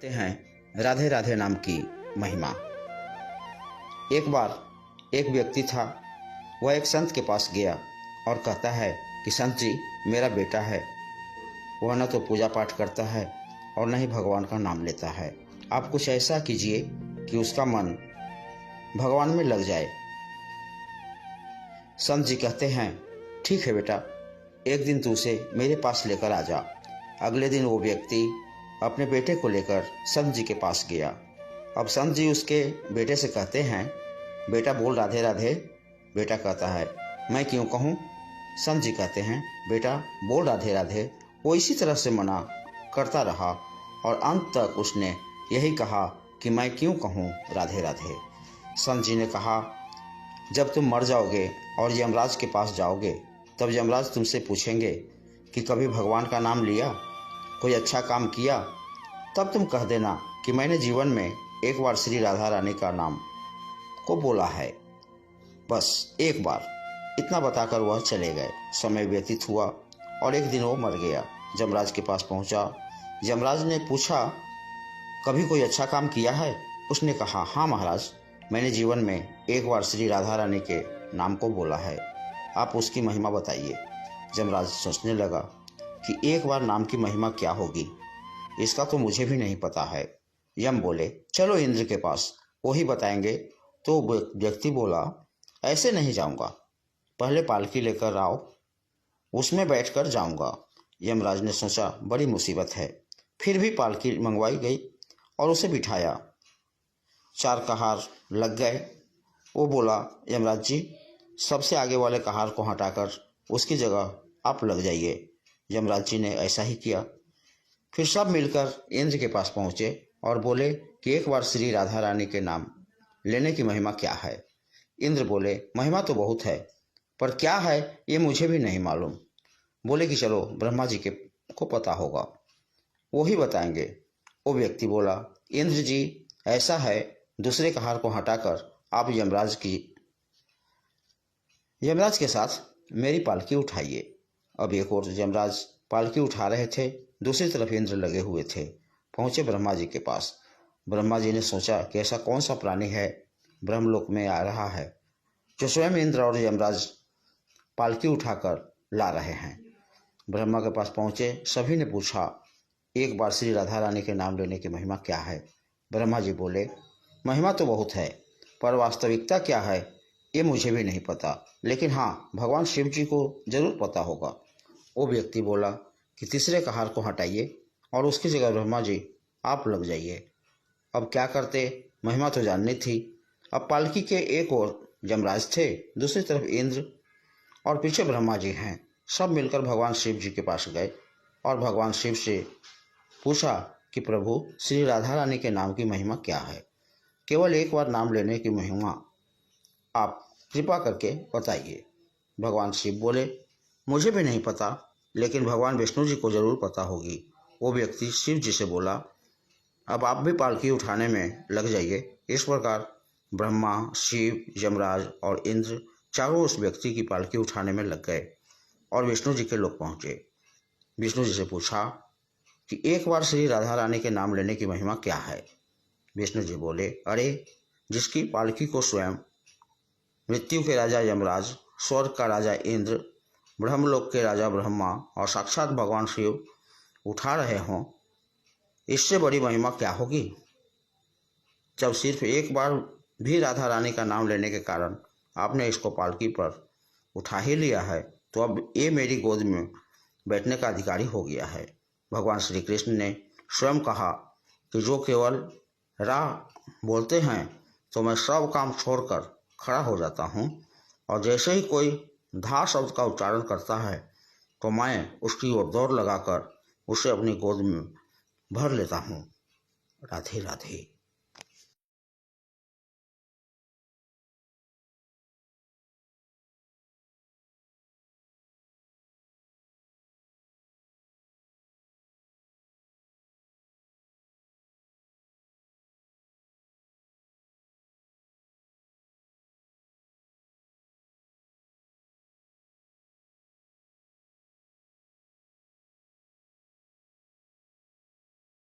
कहते हैं राधे राधे नाम की महिमा। एक बार एक व्यक्ति था, वह एक संत के पास गया और कहता है कि संत जी, मेरा बेटा है, वह न तो पूजा पाठ करता है और न ही भगवान का नाम लेता है। आप कुछ ऐसा कीजिए कि उसका मन भगवान में लग जाए। संत जी कहते हैं, ठीक है बेटा, एक दिन तू उसे मेरे पास लेकर आ जा। अगले दिन वो व्यक्ति अपने बेटे को लेकर संत जी के पास गया। अब संत जी उसके बेटे से कहते हैं, बेटा बोल राधे राधे। बेटा कहता है, मैं क्यों कहूँ। संत जी कहते हैं, बेटा बोल राधे राधे। वो इसी तरह से मना करता रहा और अंत तक उसने यही कहा कि मैं क्यों कहूँ राधे राधे। संत जी ने कहा, जब तुम मर जाओगे और यमराज के पास जाओगे, तब यमराज तुमसे पूछेंगे कि कभी भगवान का नाम लिया, कोई अच्छा काम किया, तब तुम कह देना कि मैंने जीवन में एक बार श्री राधा रानी का नाम को बोला है, बस एक बार। इतना बताकर वह चले गए। समय व्यतीत हुआ और एक दिन वो मर गया। यमराज के पास पहुंचा। यमराज ने पूछा, कभी कोई अच्छा काम किया है। उसने कहा, हाँ महाराज, मैंने जीवन में एक बार श्री राधा रानी के नाम को बोला है, आप उसकी महिमा बताइए। यमराज सोचने लगा कि एक बार नाम की महिमा क्या होगी, इसका तो मुझे भी नहीं पता है। यम बोले, चलो इंद्र के पास, वही बताएंगे। तो व्यक्ति बोला, ऐसे नहीं जाऊंगा, पहले पालकी लेकर आओ, उसमें बैठकर जाऊंगा। यमराज ने सोचा, बड़ी मुसीबत है। फिर भी पालकी मंगवाई गई और उसे बिठाया। 4 कहार लग गए। वो बोला, यमराज जी, सबसे आगे वाले कहार को हटाकर उसकी जगह आप लग जाइए। यमराज जी ने ऐसा ही किया। फिर सब मिलकर इंद्र के पास पहुंचे और बोले कि एक बार श्री राधा रानी के नाम लेने की महिमा क्या है। इंद्र बोले, महिमा तो बहुत है, पर क्या है ये मुझे भी नहीं मालूम। बोले कि चलो ब्रह्मा जी को पता होगा, वो ही बताएंगे। वो व्यक्ति बोला, इंद्र जी, ऐसा है, दूसरे कहार को हटाकर आप यमराज के साथ मेरी पालकी उठाइए। अब एक और यमराज पालकी उठा रहे थे, दूसरी तरफ इंद्र लगे हुए थे। पहुंचे ब्रह्मा जी के पास। ब्रह्मा जी ने सोचा कि ऐसा कौन सा प्राणी है ब्रह्मलोक में आ रहा है जो स्वयं इंद्र और यमराज पालकी उठाकर ला रहे हैं। ब्रह्मा के पास पहुंचे, सभी ने पूछा, एक बार श्री राधा रानी के नाम लेने की महिमा क्या है। ब्रह्मा जी बोले, महिमा तो बहुत है, पर वास्तविकता क्या है ये मुझे भी नहीं पता, लेकिन हाँ, भगवान शिव जी को जरूर पता होगा। वो व्यक्ति बोला कि तीसरे कहार को हटाइए और उसकी जगह ब्रह्मा जी आप लग जाइए। अब क्या करते, महिमा तो जाननी थी। अब पालकी के एक ओर यमराज थे, दूसरी तरफ इंद्र और पीछे ब्रह्मा जी हैं। सब मिलकर भगवान शिव जी के पास गए और भगवान शिव से पूछा कि प्रभु, श्री राधा रानी के नाम की महिमा क्या है। केवल एक बार नाम लेने की महिमा आप कृपा करके बताइए। भगवान शिव बोले, मुझे भी नहीं पता, लेकिन भगवान विष्णु जी को जरूर पता होगी। वो व्यक्ति शिव जी से बोला, अब आप भी पालकी उठाने में लग जाइए। इस प्रकार ब्रह्मा, शिव, यमराज और इंद्र चारों उस व्यक्ति की पालकी उठाने में लग गए और विष्णु जी के लोग पहुंचे। विष्णु जी से पूछा कि एक बार श्री राधा रानी के नाम लेने की महिमा क्या है। विष्णु जी बोले, अरे, जिसकी पालकी को स्वयं मृत्यु के राजा यमराज, स्वर्ग का राजा इंद्र, ब्रह्मलोक के राजा ब्रह्मा और साक्षात भगवान शिव उठा रहे हों, इससे बड़ी महिमा क्या होगी। जब सिर्फ एक बार भी राधा रानी का नाम लेने के कारण आपने इसको पालकी पर उठा ही लिया है, तो अब ये मेरी गोद में बैठने का अधिकारी हो गया है। भगवान श्री कृष्ण ने स्वयं कहा कि जो केवल रा बोलते हैं तो मैं सब काम छोड़कर खड़ा हो जाता हूँ, और जैसे ही कोई धा शब्द का उच्चारण करता है तो मैं उसकी ओर दौड़ लगाकर उसे अपनी गोद में भर लेता हूँ। राधे राधे।